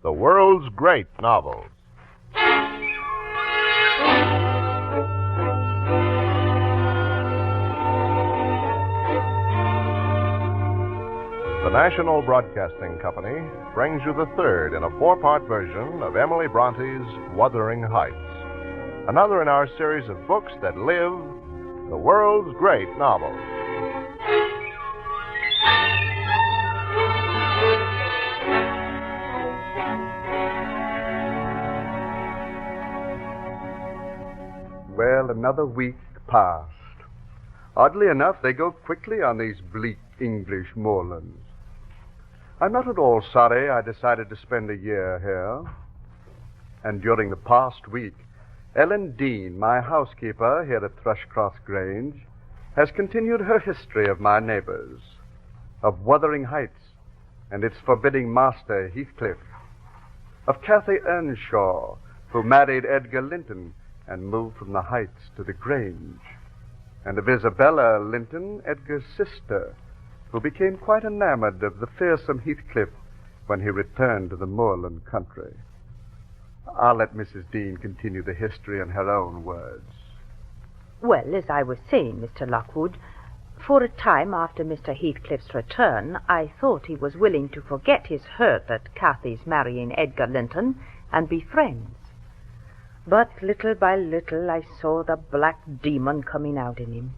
the world's great novels. The National Broadcasting Company brings you the third in a four-part version of Emily Bronte's Wuthering Heights, another in our series of books that live the world's great novels. Well, another week passed. Oddly enough, they go quickly on these bleak English moorlands. I'm not at all sorry I decided to spend a year here. And during the past week, Ellen Dean, my housekeeper here at Thrushcross Grange, has continued her history of my neighbors, of Wuthering Heights and its forbidding master, Heathcliff, of Cathy Earnshaw, who married Edgar Linton and moved from the Heights to the Grange, and of Isabella Linton, Edgar's sister, who became quite enamored of the fearsome Heathcliff when he returned to the moorland country. I'll let Mrs. Dean continue the history in her own words. Well, as I was saying, Mr. Lockwood, for a time after Mr. Heathcliff's return, I thought he was willing to forget his hurt at Cathy's marrying Edgar Linton and be friends. But little by little I saw the black demon coming out in him.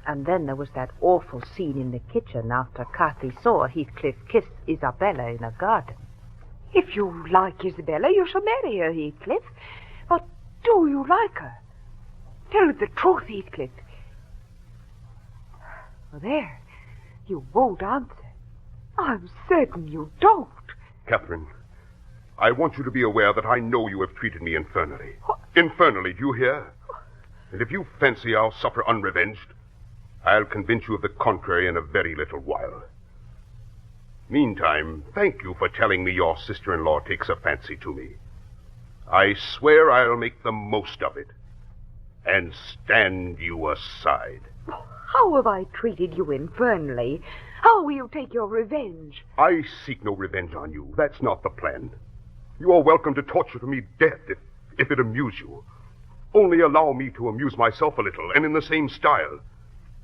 And then there was that awful scene in the kitchen after Cathy saw Heathcliff kiss Isabella in a garden. If you like Isabella, you shall marry her, Heathcliff. But do you like her? Tell her the truth, Heathcliff. Well, there. You won't answer. I'm certain you don't. Catherine, I want you to be aware that I know you have treated me infernally. What? Infernally, do you hear? And if you fancy I'll suffer unrevenged, I'll convince you of the contrary in a very little while. Meantime, thank you for telling me your sister-in-law takes a fancy to me. I swear I'll make the most of it and stand you aside. How have I treated you infernally? How will you take your revenge? I seek no revenge on you. That's not the plan. You are welcome to torture me death if it amuse you. Only allow me to amuse myself a little, and in the same style,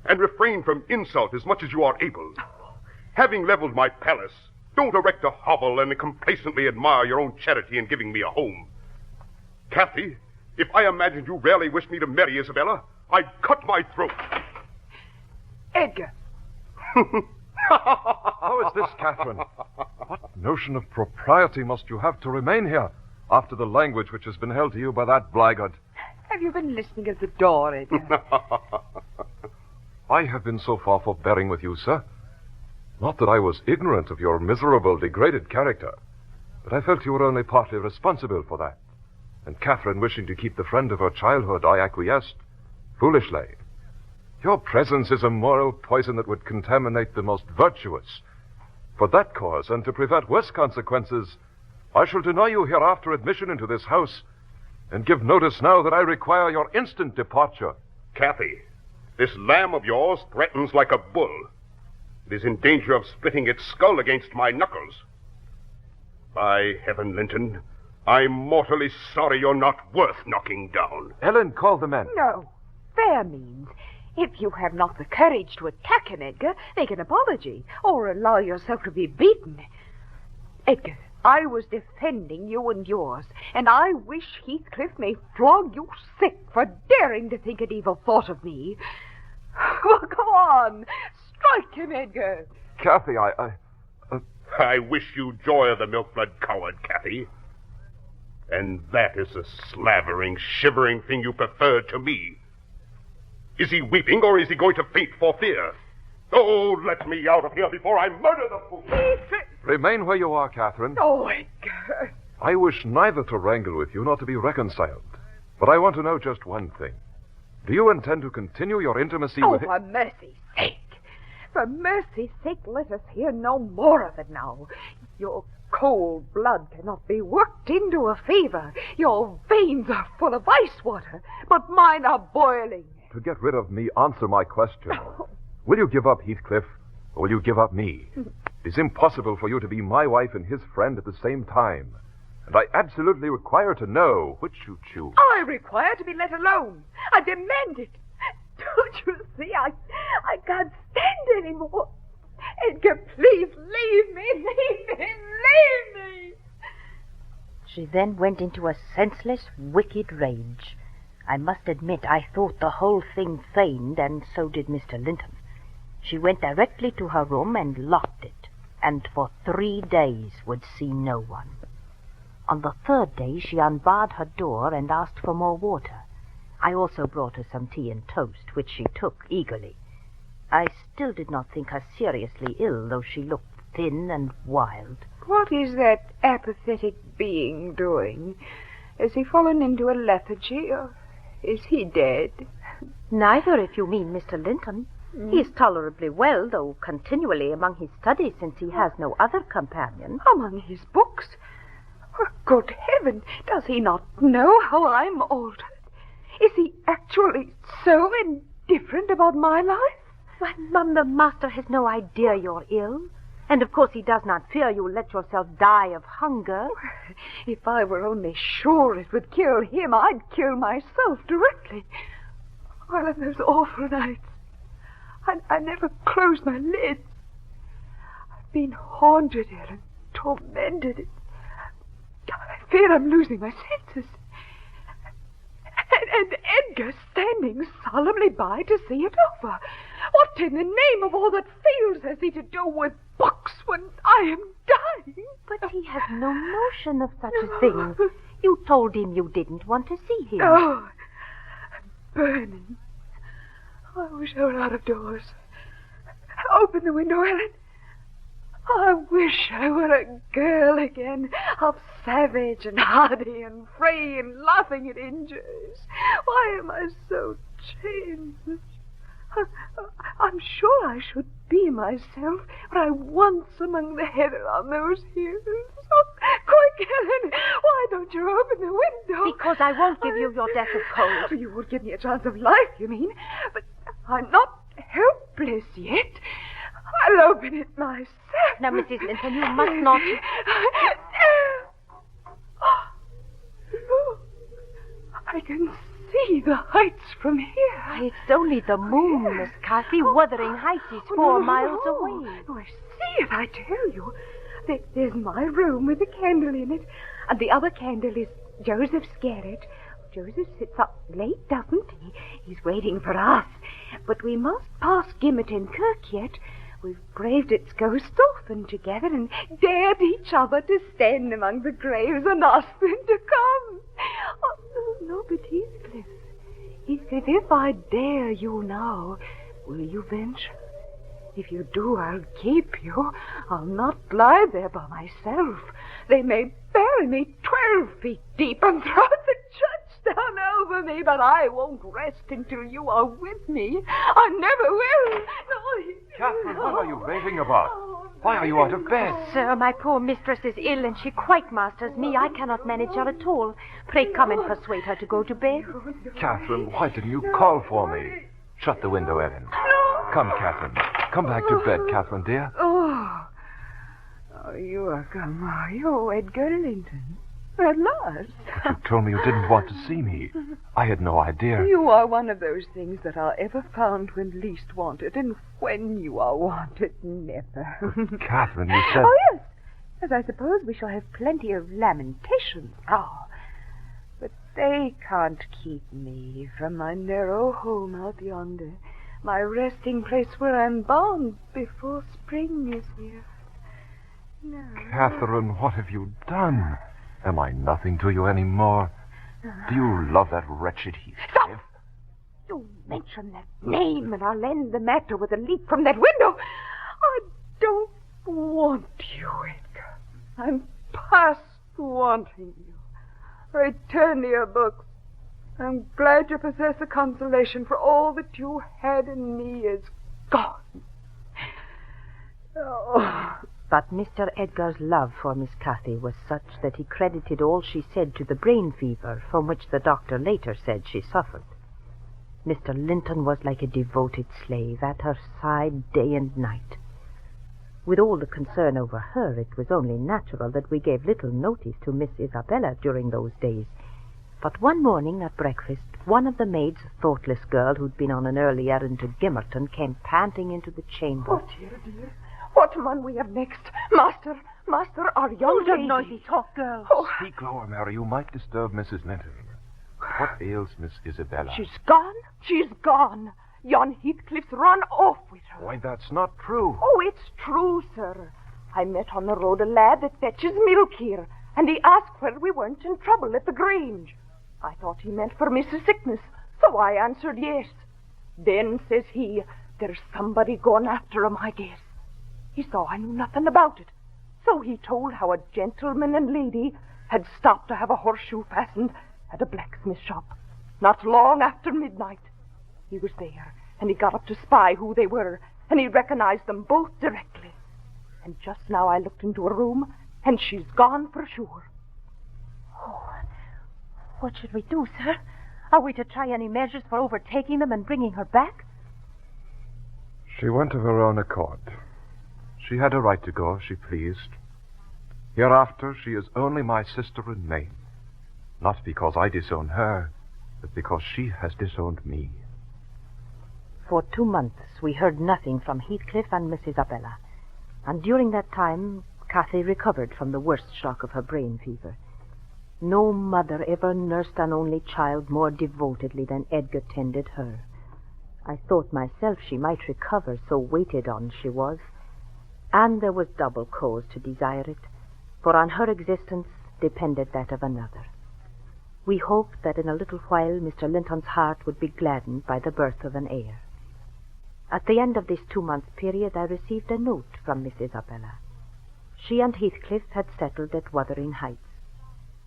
and refrain from insult as much as you are able. Having leveled my palace, don't erect a hovel and complacently admire your own charity in giving me a home. Cathy, if I imagined you rarely wished me to marry Isabella, I'd cut my throat. Edgar. How is this, Catherine? What notion of propriety must you have to remain here after the language which has been held to you by that blackguard? Have you been listening at the door, Edgar? I have been so far forbearing with you, sir. Not that I was ignorant of your miserable, degraded character, but I felt you were only partly responsible for that. And Catherine, wishing to keep the friend of her childhood, I acquiesced, foolishly. Your presence is a moral poison that would contaminate the most virtuous. For that cause, and to prevent worse consequences, I shall deny you hereafter admission into this house, and give notice now that I require your instant departure. Cathy, this lamb of yours threatens like a bull. It is in danger of splitting its skull against my knuckles. By heaven, Linton, I'm mortally sorry you're not worth knocking down. Ellen, call the men. No. Fair means, if you have not the courage to attack him, Edgar, make an apology, or allow yourself to be beaten. Edgar, I was defending you and yours, and I wish Heathcliff may flog you sick for daring to think an evil thought of me. Well, come on. Strike him, Edgar. Cathy, I wish you joy of the milk-blood coward, Cathy. And that is the slavering, shivering thing you prefer to me. Is he weeping, or is he going to faint for fear? Oh, let me out of here before I murder the fool. Remain where you are, Catherine. Oh, Edgar. I wish neither to wrangle with you nor to be reconciled. But I want to know just one thing. Do you intend to continue your intimacy with him? For mercy's sake. For mercy's sake, let us hear no more of it now. Your cold blood cannot be worked into a fever. Your veins are full of ice water, but mine are boiling. To get rid of me, answer my question. Will you give up Heathcliff, or will you give up me? It is impossible for you to be my wife and his friend at the same time. And I absolutely require to know which you choose. I require to be let alone. I demand it. Don't you see? I can't stand any more. Edgar, please leave me. Leave me. Leave me. She then went into a senseless, wicked rage. I must admit I thought the whole thing feigned, and so did Mr. Linton. She went directly to her room and locked it, and for 3 days would see no one. On the 3rd day she unbarred her door and asked for more water. I also brought her some tea and toast, which she took eagerly. I still did not think her seriously ill, though she looked thin and wild. What is that apathetic being doing? Has he fallen into a lethargy, or is he dead? Neither, if you mean Mr. Linton. He is tolerably well, though continually among his studies, since he has no other companion. Among his books? Oh, good heaven, does he not know how I'm altered? Is he actually so indifferent about my life? Why, Mum, the master has no idea you're ill. And of course he does not fear you'll let yourself die of hunger. If I were only sure it would kill him, I'd kill myself directly. Well, in those awful nights, I never closed my lids. I've been haunted here and tormented. I fear I'm losing my senses. And Edgar standing solemnly by to see it over. What in the name of all that feels has he to do with books when I am dying? But he has no notion of such a thing. You told him you didn't want to see him. Oh, I'm burning. I wish I were out of doors. Open the window, Ellen. I wish I were a girl again, of savage and hardy and free and laughing at injuries. Why am I so changed? I'm sure I should be myself, but I once among the heather on those hills. Oh, quick, Ellen, why don't you open the window? Because I won't give you your death of cold. You would give me a chance of life, you mean? But I'm not helpless yet. I'll open it myself. Now, Mrs. Linton, you must not... Look, I can see the heights from here. It's only the moon, Miss Cathy. Wuthering Heights is 4 miles away. Oh, I see it, I tell you. There's my room with a candle in it, and the other candle is Joseph's garret. Joseph sits up late, doesn't he? He's waiting for us. But we must pass Gimmerton Kirk yet. We've braved its ghost often together and dared each other to stand among the graves and ask them to come. Oh, no, but Heathcliff, if I dare you now, will you venture? If you do, I'll keep you. I'll not lie there by myself. They may bury me 12 feet deep and throw the church down over me, but I won't rest until you are with me. I never will. No, Catherine, what are you raving about? Why are you out of bed? Sir, my poor mistress is ill, and she quite masters me. I cannot manage her at all. Pray come and persuade her to go to bed. Catherine, why didn't you call for me? Shut the window, Ellen. Come, Catherine. Come back to bed, Catherine, dear. Oh, you are come, are you, Edgar Linton? At last. You told me you didn't want to see me. I had no idea. You are one of those things that are ever found when least wanted, and when you are wanted, never. Catherine, you said... Oh, yes. As I suppose we shall have plenty of lamentations now. But they can't keep me from my narrow home out yonder, my resting place where I'm bound before spring is here. No. Catherine, what have you done? Am I nothing to you anymore? Do you love that wretched Heathcliff? Stop! Don't mention that name, and I'll end the matter with a leap from that window. I don't want you, Edgar. I'm past wanting you. Return to your books. I'm glad you possess a consolation, for all that you had in me is gone. Oh. But Mr. Edgar's love for Miss Cathy was such that he credited all she said to the brain fever from which the doctor later said she suffered. Mr. Linton was like a devoted slave at her side day and night. With all the concern over her, it was only natural that we gave little notice to Miss Isabella during those days. But one morning at breakfast, one of the maids, a thoughtless girl who'd been on an early errand to Gimmerton, came panting into the chamber. Oh, dear. What mun we have next? Master, our young lady. Noisy talk, girl. Oh, Speak lower, Mary. You might disturb Mrs. Linton. What ails Miss Isabella? she's gone. Yon Heathcliff's run off with her. Why, that's not true. Oh, it's true, sir. I met on the road a lad that fetches milk here, and he asked whether we weren't in trouble at the Grange. I thought he meant for Mrs. Sickness, so I answered yes. Then, says he, there's somebody gone after him, I guess. He saw I knew nothing about it, so he told how a gentleman and lady had stopped to have a horseshoe fastened at a blacksmith shop, not long after midnight. He was there, and he got up to spy who they were, and he recognized them both directly. And just now I looked into a room, and she's gone for sure. Oh, what should we do, sir? Are we to try any measures for overtaking them and bringing her back? She went of her own accord. She had a right to go if she pleased. Hereafter, she is only my sister in name. Not because I disown her, but because she has disowned me. For 2 months we heard nothing from Heathcliff and Miss Isabella, and during that time Cathy recovered from the worst shock of her brain fever. No mother ever nursed an only child more devotedly than Edgar tended her. I thought myself she might recover, so waited on she was. And there was double cause to desire it, for on her existence depended that of another. We hoped that in a little while Mr. Linton's heart would be gladdened by the birth of an heir. At the end of this 2-month period I received a note from Miss Isabella. She and Heathcliff had settled at Wuthering Heights,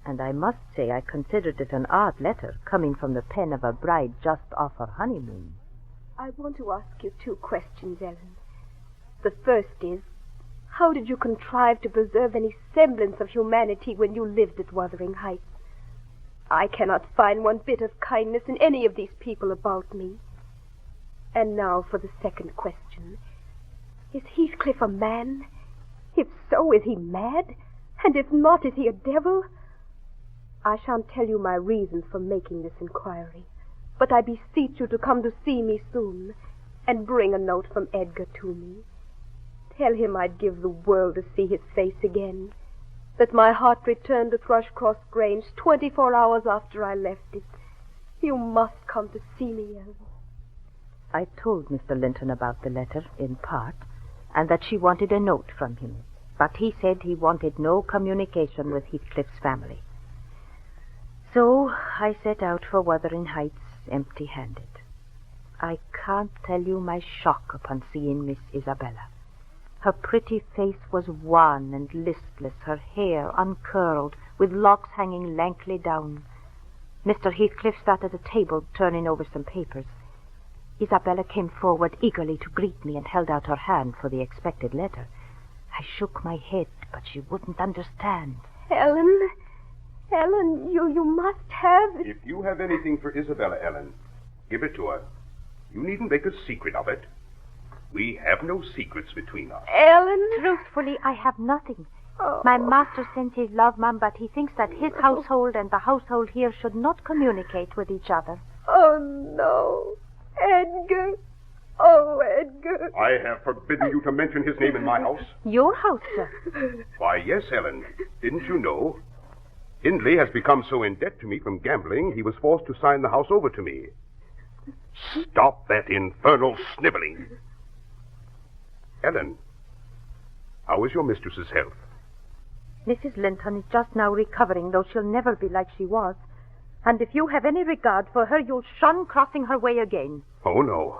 and I must say I considered it an odd letter coming from the pen of a bride just off her honeymoon. I want to ask you 2 questions, Ellen. The first is, how did you contrive to preserve any semblance of humanity when you lived at Wuthering Heights? I cannot find one bit of kindness in any of these people about me. And now for the second question. Is Heathcliff a man? If so, is he mad? And if not, is he a devil? I shan't tell you my reasons for making this inquiry, but I beseech you to come to see me soon, and bring a note from Edgar to me. Tell him I'd give the world to see his face again, that my heart returned to Thrushcross Grange 24 hours after I left it. You must come to see me, Ellen. I told Mr. Linton about the letter, in part, and that she wanted a note from him, but he said he wanted no communication with Heathcliff's family. So I set out for Wuthering Heights empty-handed. I can't tell you my shock upon seeing Miss Isabella. Her pretty face was wan and listless, her hair uncurled, with locks hanging lankly down. Mr. Heathcliff sat at a table turning over some papers. Isabella came forward eagerly to greet me and held out her hand for the expected letter. I shook my head, but she wouldn't understand. Ellen, you must have... If you have anything for Isabella, Ellen, give it to her. You needn't make a secret of it. We have no secrets between us. Ellen? Truthfully, I have nothing. Oh. My master sends his love, Mum, but he thinks that his household and the household here should not communicate with each other. Oh, no. Edgar. Oh, Edgar. I have forbidden you to mention his name in my house. Your house, sir? Why, yes, Ellen. Didn't you know? Hindley has become so in debt to me from gambling, he was forced to sign the house over to me. Stop that infernal sniveling. Ellen, how is your mistress's health? Mrs. Linton is just now recovering, though she'll never be like she was. And if you have any regard for her, you'll shun crossing her way again. Oh, no.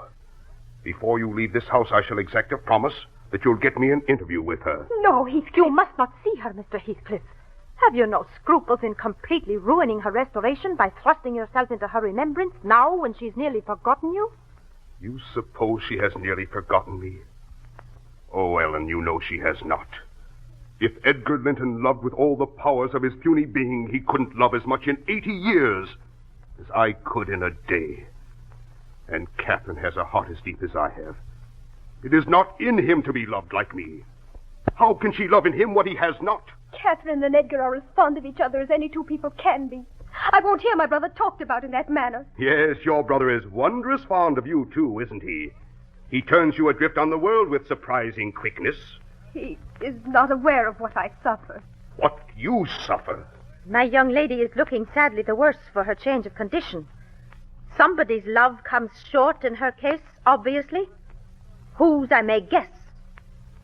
Before you leave this house, I shall exact a promise that you'll get me an interview with her. No, Heathcliff. You must not see her, Mr. Heathcliff. Have you no scruples in completely ruining her restoration by thrusting yourself into her remembrance now when she's nearly forgotten you? You suppose she has nearly forgotten me? Oh, Ellen, you know she has not. If Edgar Linton loved with all the powers of his puny being, he couldn't love as much in 80 years as I could in a day. And Catherine has a heart as deep as I have. It is not in him to be loved like me. How can she love in him what he has not? Catherine and Edgar are as fond of each other as any two people can be. I won't hear my brother talked about in that manner. Yes, your brother is wondrous fond of you, too, isn't he? He turns you adrift on the world with surprising quickness. He is not aware of what I suffer. What you suffer? My young lady is looking sadly the worse for her change of condition. Somebody's love comes short in her case, obviously. Whose I may guess,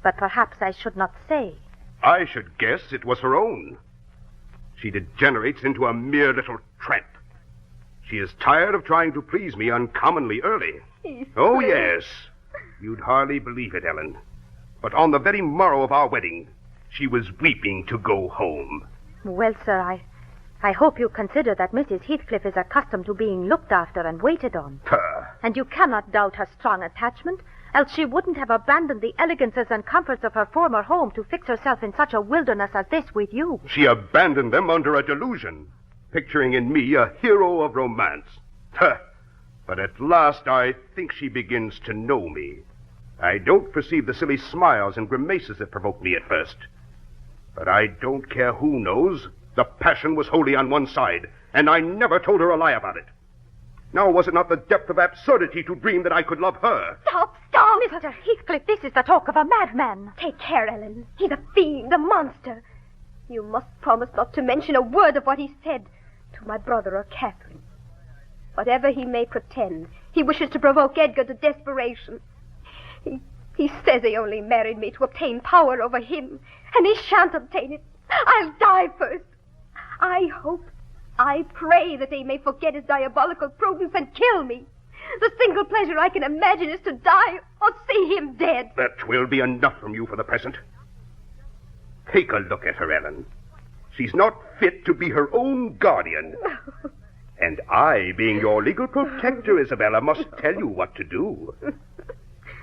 but perhaps I should not say. I should guess it was her own. She degenerates into a mere little tramp. She is tired of trying to please me uncommonly early. Oh, yes. You'd hardly believe it, Ellen. But on the very morrow of our wedding, she was weeping to go home. Well, sir, I hope you consider that Mrs. Heathcliff is accustomed to being looked after and waited on. And you cannot doubt her strong attachment, else she wouldn't have abandoned the elegances and comforts of her former home to fix herself in such a wilderness as this with you. She abandoned them under a delusion, picturing in me a hero of romance. But at last I think she begins to know me. I don't perceive the silly smiles and grimaces that provoked me at first. But I don't care who knows. The passion was wholly on one side, and I never told her a lie about it. Now, was it not the depth of absurdity to dream that I could love her? Stop! Mr. Heathcliff, this is the talk of a madman. Take care, Ellen. He's a fiend, a monster. You must promise not to mention a word of what he said to my brother or Catherine. Whatever he may pretend, he wishes to provoke Edgar to desperation. He says he only married me to obtain power over him, and he shan't obtain it. I'll die first. I pray that he may forget his diabolical prudence and kill me. The single pleasure I can imagine is to die or see him dead. That will be enough from you for the present. Take a look at her, Ellen. She's not fit to be her own guardian. And I, being your legal protector, Isabella, must tell you what to do.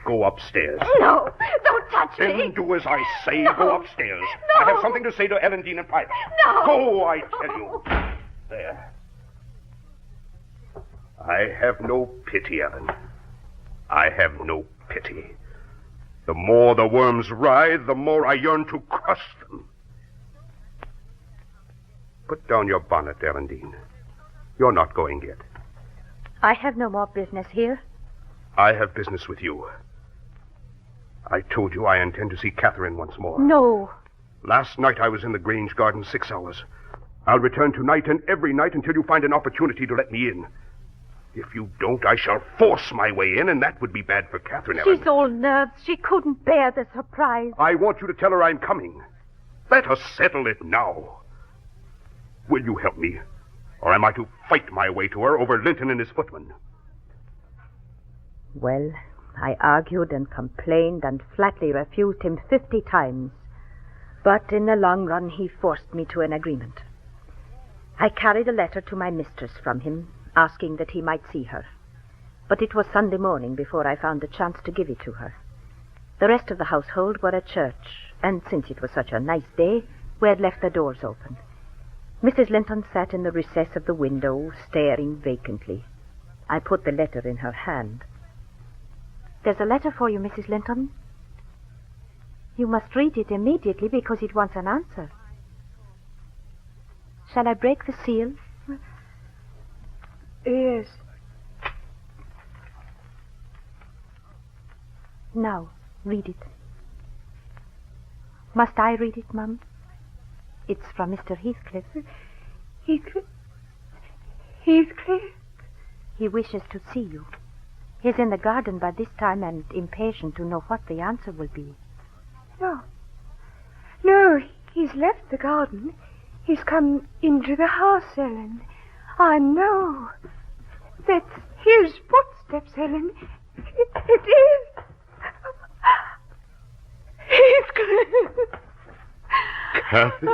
Go upstairs. No, don't touch me. Then do as I say. No. Go upstairs. No. I have something to say to Ellen Dean in private. No. Go, I tell you. There. I have no pity, Ellen. I have no pity. The more the worms writhe, the more I yearn to crush them. Put down your bonnet, Ellen Dean. You're not going yet. I have no more business here. I have business with you. I told you I intend to see Catherine once more. No. Last night I was in the Grange garden 6 hours. I'll return tonight and every night until you find an opportunity to let me in. If you don't, I shall force my way in, and that would be bad for Catherine, Ellen. She's all nerves. She couldn't bear the surprise. I want you to tell her I'm coming. Let us settle it now. Will you help me? Or am I to fight my way to her over Linton and his footman? Well, I argued and complained and flatly refused him 50 times. But in the long run, he forced me to an agreement. I carried a letter to my mistress from him, asking that he might see her. But it was Sunday morning before I found the chance to give it to her. The rest of the household were at church, and since it was such a nice day, we had left the doors open. Mrs. Linton sat in the recess of the window, staring vacantly. I put the letter in her hand. There's a letter for you, Mrs. Linton. You must read it immediately because it wants an answer. Shall I break the seal? Yes. Now, read it. Must I read it, Mum? It's from Mr. Heathcliff. Heathcliff? Heathcliff? He wishes to see you. He's in the garden by this time and impatient to know what the answer will be. No, he's left the garden. He's come into the house, Ellen. I know. That's his footsteps, Ellen. It is. Heathcliff. Kathy?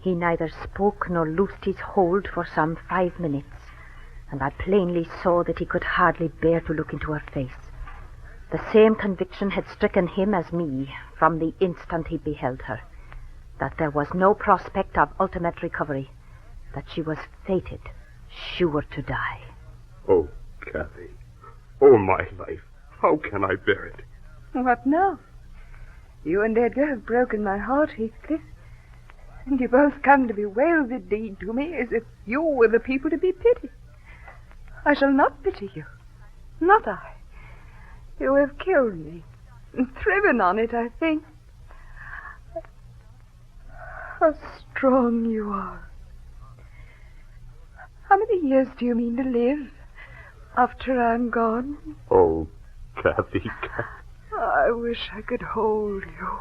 He neither spoke nor loosed his hold for some 5 minutes, and I plainly saw that he could hardly bear to look into her face. The same conviction had stricken him as me from the instant he beheld her, that there was no prospect of ultimate recovery, that she was fated, sure to die. Oh, Kathy. Oh, my life. How can I bear it? What now? You and Edgar have broken my heart, Heathcliff. And you both come to bewail the deed to me as if you were the people to be pitied. I shall not pity you. Not I. You have killed me. And thriven on it, I think. How strong you are. How many years do you mean to live after I'm gone? Oh, Kathy. I wish I could hold you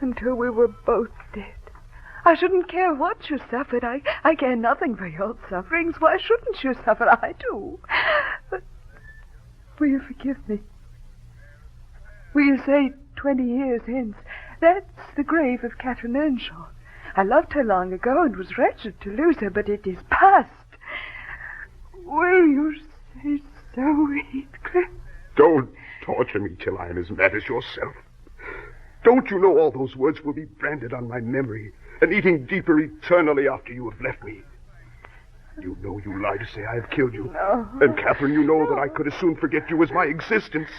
until we were both dead. I shouldn't care what you suffered. I care nothing for your sufferings. Why shouldn't you suffer? I do. But will you forgive me? Will you say 20 years hence? That's the grave of Catherine Earnshaw. I loved her long ago and was wretched to lose her, but it is past. Will you say so, Heathcliff? Don't torture me till I am as mad as yourself. Don't you know all those words will be branded on my memory and eating deeper eternally after you have left me? You know you lie to say I have killed you. No. And, Catherine, you know that I could as soon forget you as my existence.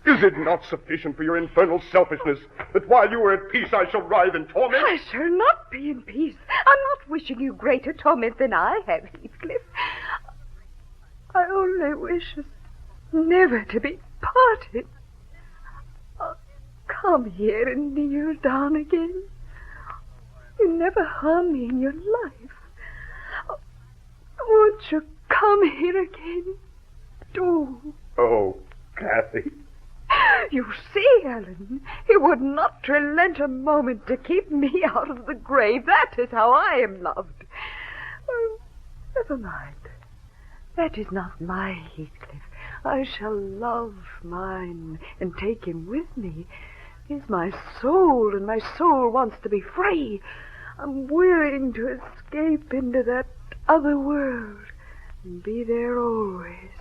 Is it not sufficient for your infernal selfishness that while you are at peace I shall writhe in torment? I shall not be in peace. I'm not wishing you greater torment than I have, Heathcliff. I only wish us never to be parted. Oh, come here and kneel down again. You never harmed me in your life. Oh, won't you come here again? Do. Oh, Kathy. You see, Ellen, he would not relent a moment to keep me out of the grave. That is how I am loved. Oh, never mind. That is not my Heathcliff. I shall love mine and take him with me. He's my soul, and my soul wants to be free. I'm willing to escape into that other world and be there always.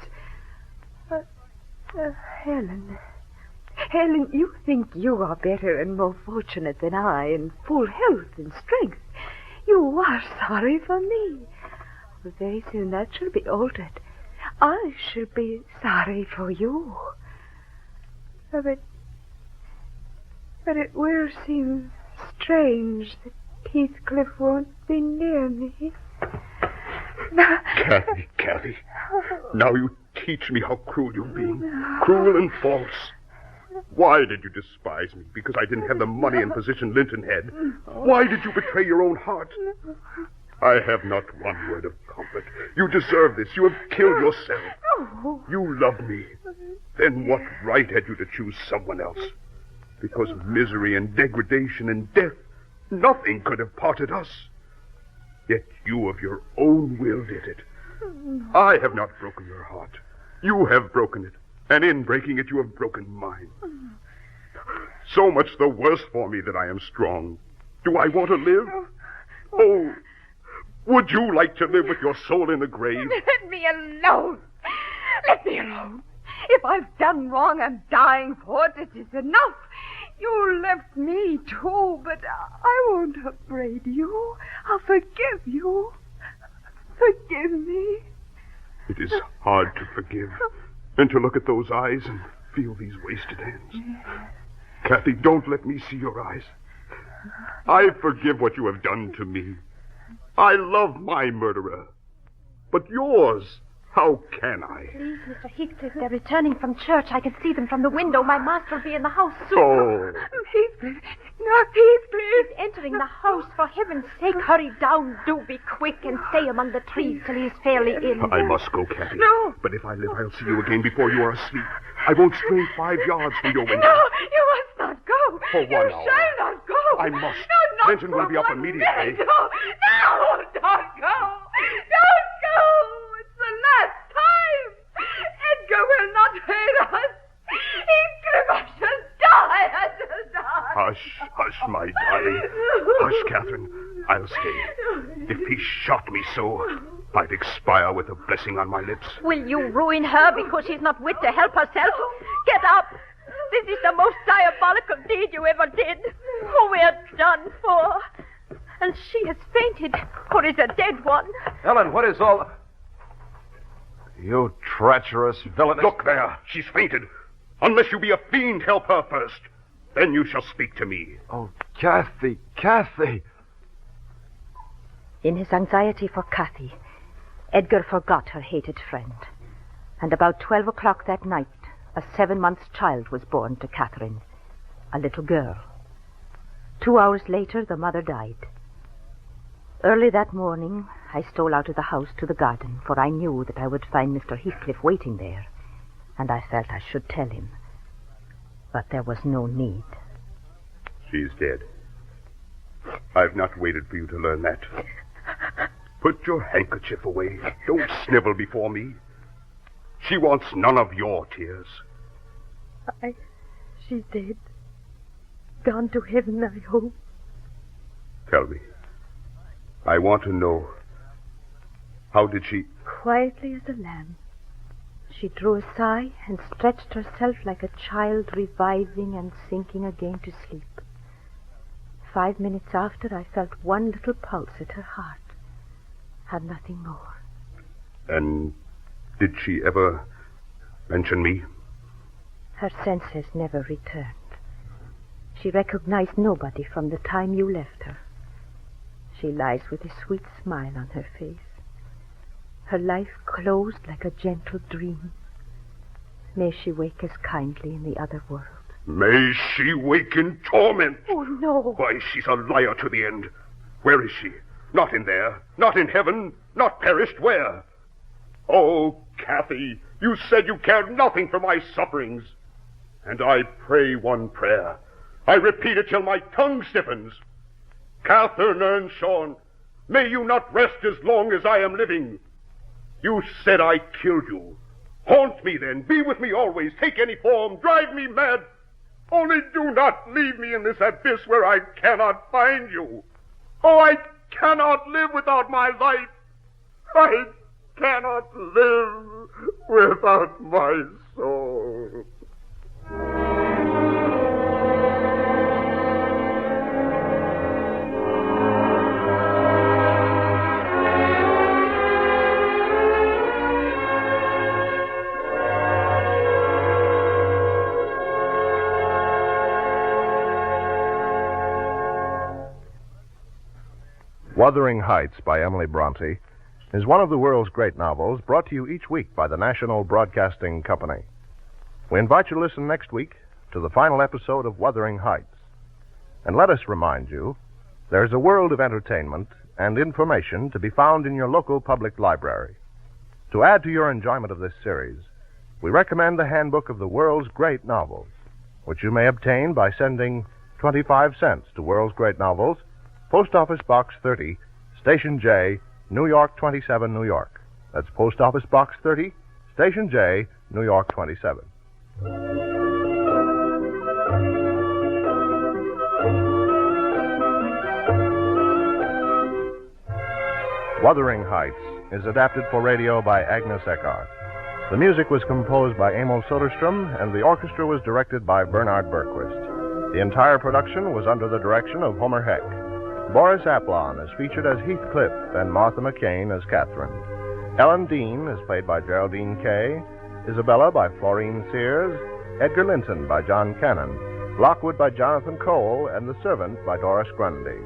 Helen, you think you are better and more fortunate than I, in full health and strength. You are sorry for me. But very soon that shall be altered. I shall be sorry for you. But it will seem strange that Heathcliff won't be near me. Kathy. Now you teach me how cruel you've been. Cruel and false. Why did you despise me? Because I didn't have the money and position Linton had. Why did you betray your own heart? I have not one word of comfort. You deserve this. You have killed yourself. You love me. Then what right had you to choose someone else? Because misery and degradation and death, nothing could have parted us. Yet you of your own will did it. I have not broken your heart. You have broken it. And in breaking it, you have broken mine. So much the worse for me that I am strong. Do I want to live? Oh, would you like to live with your soul in the grave? Let me alone. Let me alone. If I've done wrong, I'm dying for it. It is enough. You left me, too, but I won't upbraid you. I'll forgive you. Forgive me. It is hard to forgive. And to look at those eyes and feel these wasted hands. Kathy, don't let me see your eyes. I forgive what you have done to me. I love my murderer. But yours, how can I? Please, Mr. Heathcliff, they're returning from church. I can see them from the window. My master will be in the house soon. Oh. Heathcliff, not Heathcliff. He's entering the house. For heaven's sake, hurry down. Do be quick and stay among the trees till he is fairly in. I must go, Kathy. No. But if I live, I'll see you again before you are asleep. I won't stray 5 yards from your window. No, you must not go. For 1 you hour. shall not go. I must. No, not Linton will for be up 1 immediately. minute. No, don't go. Don't go. It's the last time. Edgar will not hurt us. Heathcliff, I shall die. I shall die. Hush, my darling. Hush, Catherine. I'll stay. If he shot me so, I'd expire with a blessing on my lips. Will you ruin her because she's not wit to help herself? Get up! This is the most diabolical deed you ever did. Oh, we're done for. And she has fainted, or is a dead one. Ellen, what is all... You treacherous villain. Look there. She's fainted. Unless you be a fiend, help her first. Then you shall speak to me. Oh, Kathy, Kathy. In his anxiety for Kathy, Edgar forgot her hated friend. And about 12 o'clock that night, a 7-month child was born to Catherine, a little girl. 2 hours later, the mother died. Early that morning, I stole out of the house to the garden, for I knew that I would find Mr. Heathcliff waiting there, and I felt I should tell him. But there was no need. She's dead. I've not waited for you to learn that. Put your handkerchief away. Don't snivel before me. She wants none of your tears. She's dead. Gone to heaven, I hope. Tell me. I want to know. How did she... Quietly as a lamb. She drew a sigh and stretched herself like a child reviving and sinking again to sleep. 5 minutes after, I felt one little pulse at her heart. Had nothing more. And did she ever mention me? Her senses never returned. She recognized nobody from the time you left her. She lies with a sweet smile on her face. Her life closed like a gentle dream. May she wake as kindly in the other world. May she wake in torment. Oh, no. Why, she's a liar to the end. Where is she? Not in there. Not in heaven. Not perished. Where? Oh, Kathy, you said you cared nothing for my sufferings. And I pray one prayer. I repeat it till my tongue stiffens. Catherine Earnshaw, may you not rest as long as I am living. You said I killed you. Haunt me then. Be with me always. Take any form. Drive me mad. Only do not leave me in this abyss where I cannot find you. Oh, I cannot live without my life. I cannot live without my soul. Wuthering Heights by Emily Bronte is one of the world's great novels brought to you each week by the National Broadcasting Company. We invite you to listen next week to the final episode of Wuthering Heights. And let us remind you, there's a world of entertainment and information to be found in your local public library. To add to your enjoyment of this series, we recommend the Handbook of the World's Great Novels, which you may obtain by sending 25 cents to World's Great Novels, Post Office Box 30, Station J, New York 27, New York. That's Post Office Box 30, Station J, New York 27. Wuthering Heights is adapted for radio by Agnes Eckhart. The music was composed by Emil Soderstrom, and the orchestra was directed by Bernard Berquist. The entire production was under the direction of Homer Heck. Boris Aplon is featured as Heathcliff and Martha McCain as Catherine. Ellen Dean is played by Geraldine Kay, Isabella by Florine Sears, Edgar Linton by John Cannon, Lockwood by Jonathan Cole, and The Servant by Doris Grundy.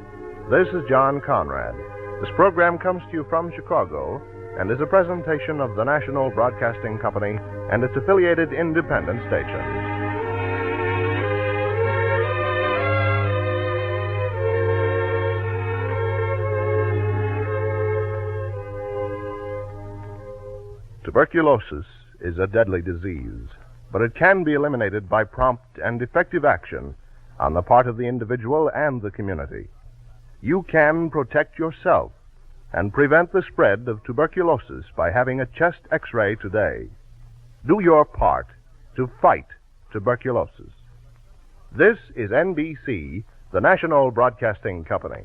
This is John Conrad. This program comes to you from Chicago and is a presentation of the National Broadcasting Company and its affiliated independent stations. Tuberculosis is a deadly disease, but it can be eliminated by prompt and effective action on the part of the individual and the community. You can protect yourself and prevent the spread of tuberculosis by having a chest X-ray today. Do your part to fight tuberculosis. This is NBC, the National Broadcasting Company.